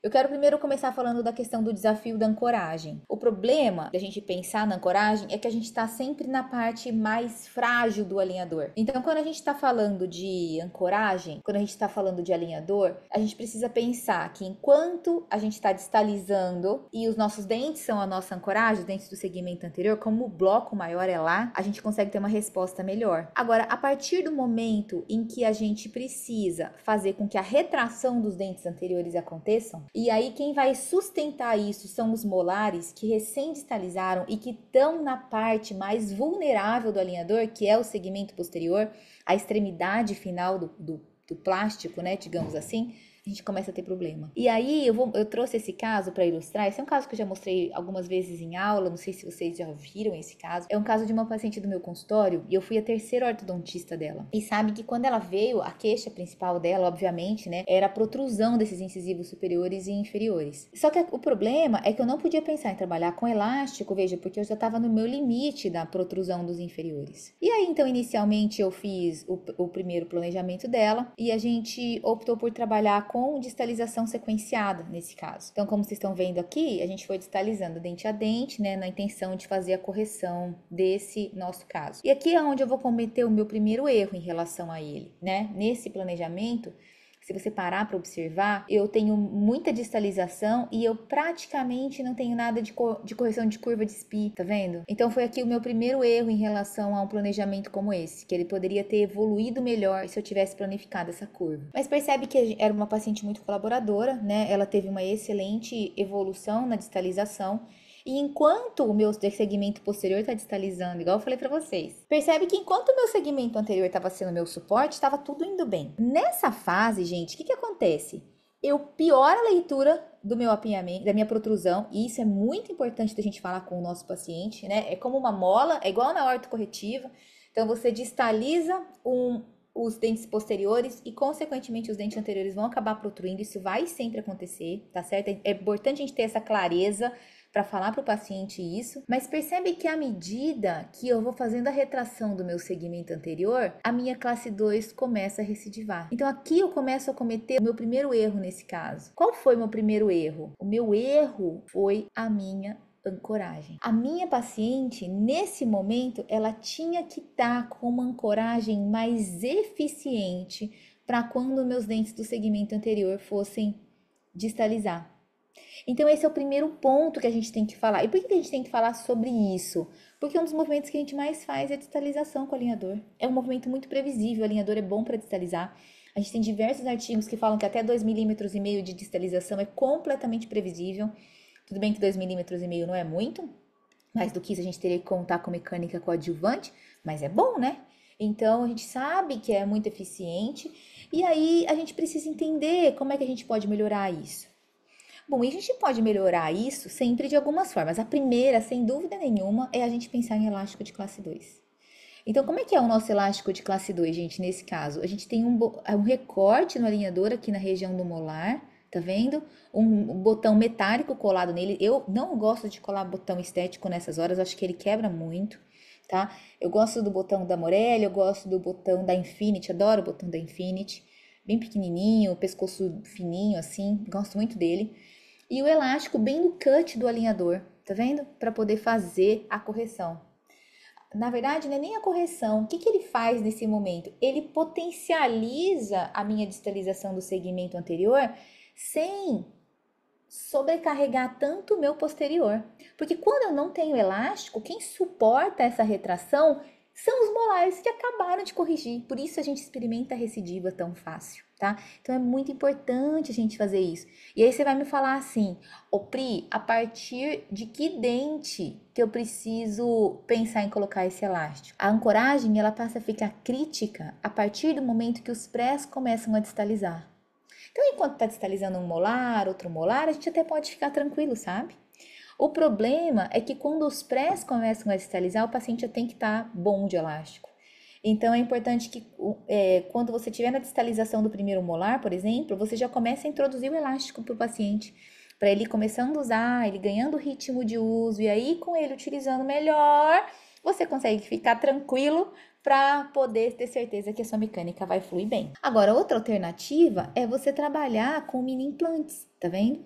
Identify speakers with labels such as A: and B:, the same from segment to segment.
A: Eu quero primeiro começar falando da questão do desafio da ancoragem. O problema da gente pensar na ancoragem é que a gente está sempre na parte mais frágil do alinhador. Então, quando a gente está falando de ancoragem, quando a gente está falando de alinhador, a gente precisa pensar que enquanto a gente está distalizando e os nossos dentes são a nossa ancoragem, os dentes do segmento anterior, como o bloco maior é lá, a gente consegue ter uma resposta melhor. Agora, a partir do momento em que a gente precisa fazer com que a retração dos dentes anteriores aconteçam, e aí quem vai sustentar isso são os molares que recém-distalizaram e que estão na parte mais vulnerável do alinhador, que é o segmento posterior, a extremidade final do plástico, né, digamos assim, a gente começa a ter problema. E aí eu trouxe esse caso para ilustrar. Esse é um caso que eu já mostrei algumas vezes em aula, não sei se vocês já viram esse caso. É um caso de uma paciente do meu consultório e eu fui a terceira ortodontista dela. E sabe que quando ela veio, a queixa principal dela, obviamente, né, era a protrusão desses incisivos superiores e inferiores. Só que o problema é que eu não podia pensar em trabalhar com elástico, veja, porque eu já estava no meu limite da protrusão dos inferiores. E aí, então, inicialmente eu fiz o primeiro planejamento dela e a gente optou por trabalhar com distalização sequenciada nesse caso. Então, como vocês estão vendo aqui, a gente foi distalizando dente a dente, né, na intenção de fazer a correção desse nosso caso. E aqui é onde eu vou cometer o meu primeiro erro em relação a ele, né? Nesse planejamento, se você parar para observar, eu tenho muita distalização e eu praticamente não tenho nada de correção de curva de SPI, tá vendo? Então foi aqui o meu primeiro erro em relação a um planejamento como esse, que ele poderia ter evoluído melhor se eu tivesse planificado essa curva. Mas percebe que era uma paciente muito colaboradora, né? Ela teve uma excelente evolução na distalização. E enquanto o meu segmento posterior está distalizando, igual eu falei para vocês, percebe que enquanto o meu segmento anterior estava sendo meu suporte, estava tudo indo bem. Nessa fase, gente, o que acontece? Eu pioro a leitura do meu apinhamento, da minha protrusão, e isso é muito importante da gente falar com o nosso paciente, né? É como uma mola, é igual na ortocorretiva. Então, você distaliza os dentes posteriores e, consequentemente, os dentes anteriores vão acabar protruindo. Isso vai sempre acontecer, tá certo? É importante a gente ter essa clareza para falar para o paciente isso, mas percebe que à medida que eu vou fazendo a retração do meu segmento anterior, a minha classe 2 começa a recidivar. Então aqui eu começo a cometer o meu primeiro erro nesse caso. Qual foi o meu primeiro erro? O meu erro foi a minha ancoragem. A minha paciente, nesse momento, ela tinha que estar com uma ancoragem mais eficiente para quando meus dentes do segmento anterior fossem distalizar. Então esse é o primeiro ponto que a gente tem que falar. E por que a gente tem que falar sobre isso? Porque um dos movimentos que a gente mais faz é a distalização com o alinhador. É um movimento muito previsível, o alinhador é bom para distalizar. A gente tem diversos artigos que falam que até 2,5 mm de distalização é completamente previsível. Tudo bem que 2,5 mm não é muito, mais do que isso a gente teria que contar com mecânica coadjuvante, mas é bom, né? Então a gente sabe que é muito eficiente e aí a gente precisa entender como é que a gente pode melhorar isso. Bom, e a gente pode melhorar isso sempre de algumas formas. A primeira, sem dúvida nenhuma, é a gente pensar em elástico de classe 2. Então, como é que é o nosso elástico de classe 2, gente, nesse caso? A gente tem um recorte no alinhador aqui na região do molar, tá vendo? Um botão metálico colado nele. Eu não gosto de colar botão estético nessas horas, acho que ele quebra muito, tá? Eu gosto do botão da Morelli, eu gosto do botão da Infinity, adoro o botão da Infinity. Bem pequenininho, pescoço fininho assim, gosto muito dele. E o elástico bem no cut do alinhador, tá vendo? Para poder fazer a correção. Na verdade, não é nem a correção. O que ele faz nesse momento? Ele potencializa a minha distalização do segmento anterior sem sobrecarregar tanto o meu posterior. Porque quando eu não tenho elástico, quem suporta essa retração são os molares que acabaram de corrigir. Por isso a gente experimenta a recidiva tão fácil, tá? Então é muito importante a gente fazer isso. E aí você vai me falar assim, ô Pri, a partir de que dente que eu preciso pensar em colocar esse elástico? A ancoragem, ela passa a ficar crítica a partir do momento que os prés começam a distalizar. Então, enquanto está distalizando um molar, outro molar, a gente até pode ficar tranquilo, sabe? O problema é que quando os prés começam a distalizar, o paciente já tem que estar bom de elástico. Então, é importante que quando você estiver na distalização do primeiro molar, por exemplo, você já comece a introduzir o elástico para o paciente, para ele começando a usar, ele ganhando ritmo de uso, e aí com ele utilizando melhor, você consegue ficar tranquilo para poder ter certeza que a sua mecânica vai fluir bem. Agora, outra alternativa é você trabalhar com mini implantes. tá vendo?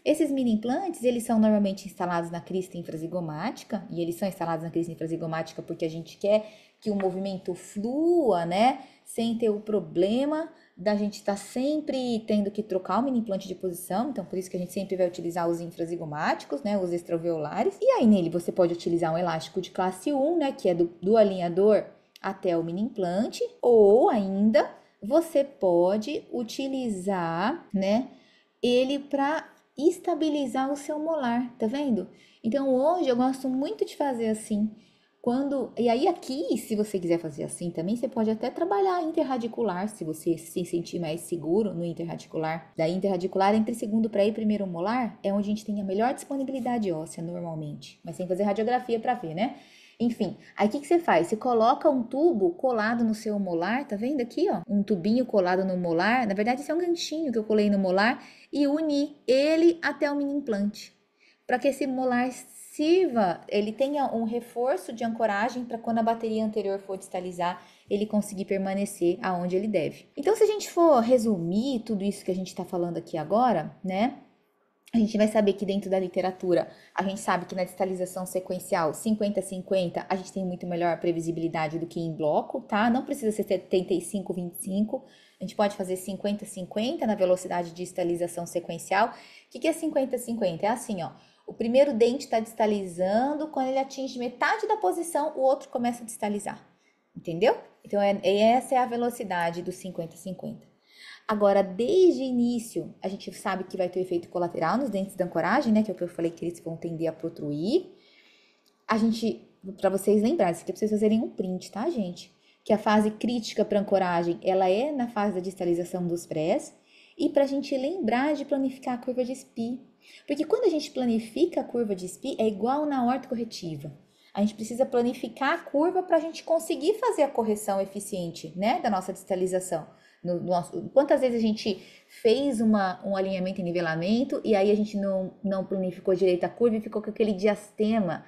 A: Esses mini implantes, eles são normalmente instalados na crista infrazigomática, e eles são instalados na crista infrazigomática porque a gente quer que o movimento flua, né? Sem ter o problema da gente estar sempre tendo que trocar o mini implante de posição, então por isso que a gente sempre vai utilizar os infrazigomáticos, né? Os extraalveolares. E aí nele você pode utilizar um elástico de classe 1, né? Que é do alinhador até o mini implante, ou ainda você pode utilizar, né? Ele para estabilizar o seu molar, tá vendo? Então hoje eu gosto muito de fazer assim. E aí aqui, se você quiser fazer assim também, você pode até trabalhar interradicular, se você se sentir mais seguro no interradicular. Da interradicular entre segundo pré e primeiro molar é onde a gente tem a melhor disponibilidade óssea normalmente, mas tem que fazer radiografia para ver, né? Enfim, aí o que você faz? Você coloca um tubo colado no seu molar, tá vendo aqui, ó? Um tubinho colado no molar. Na verdade, esse é um ganchinho que eu colei no molar e uni ele até o mini implante. Para que esse molar sirva, ele tenha um reforço de ancoragem para quando a bateria anterior for distalizar, ele conseguir permanecer aonde ele deve. Então, se a gente for resumir tudo isso que a gente está falando aqui agora, né? A gente vai saber que dentro da literatura, a gente sabe que na distalização sequencial 50-50, a gente tem muito melhor previsibilidade do que em bloco, tá? Não precisa ser 75-25, a gente pode fazer 50-50 na velocidade de distalização sequencial. O que é 50-50? É assim, ó, o primeiro dente está distalizando, quando ele atinge metade da posição, o outro começa a distalizar, entendeu? Então, essa é a velocidade do 50-50. Agora, desde o início, a gente sabe que vai ter efeito colateral nos dentes da ancoragem, né? Que é o que eu falei que eles vão tender a protruir. Para vocês lembrarem, isso aqui é para vocês fazerem um print, tá, gente? Que a fase crítica para ancoragem, ela é na fase da distalização dos prés. E para a gente lembrar de planificar a curva de SPI. Porque quando a gente planifica a curva de SPI, é igual na horta corretiva. A gente precisa planificar a curva para a gente conseguir fazer a correção eficiente, né? Da nossa distalização. Quantas vezes a gente fez um alinhamento e nivelamento e aí a gente não planificou direito a curva e ficou com aquele diastema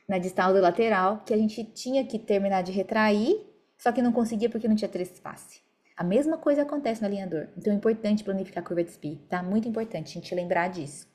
A: na distal do lateral que a gente tinha que terminar de retrair, só que não conseguia porque não tinha trespasse. A mesma coisa acontece no alinhador. Então é importante planificar a curva de SPI, tá? Muito importante a gente lembrar disso.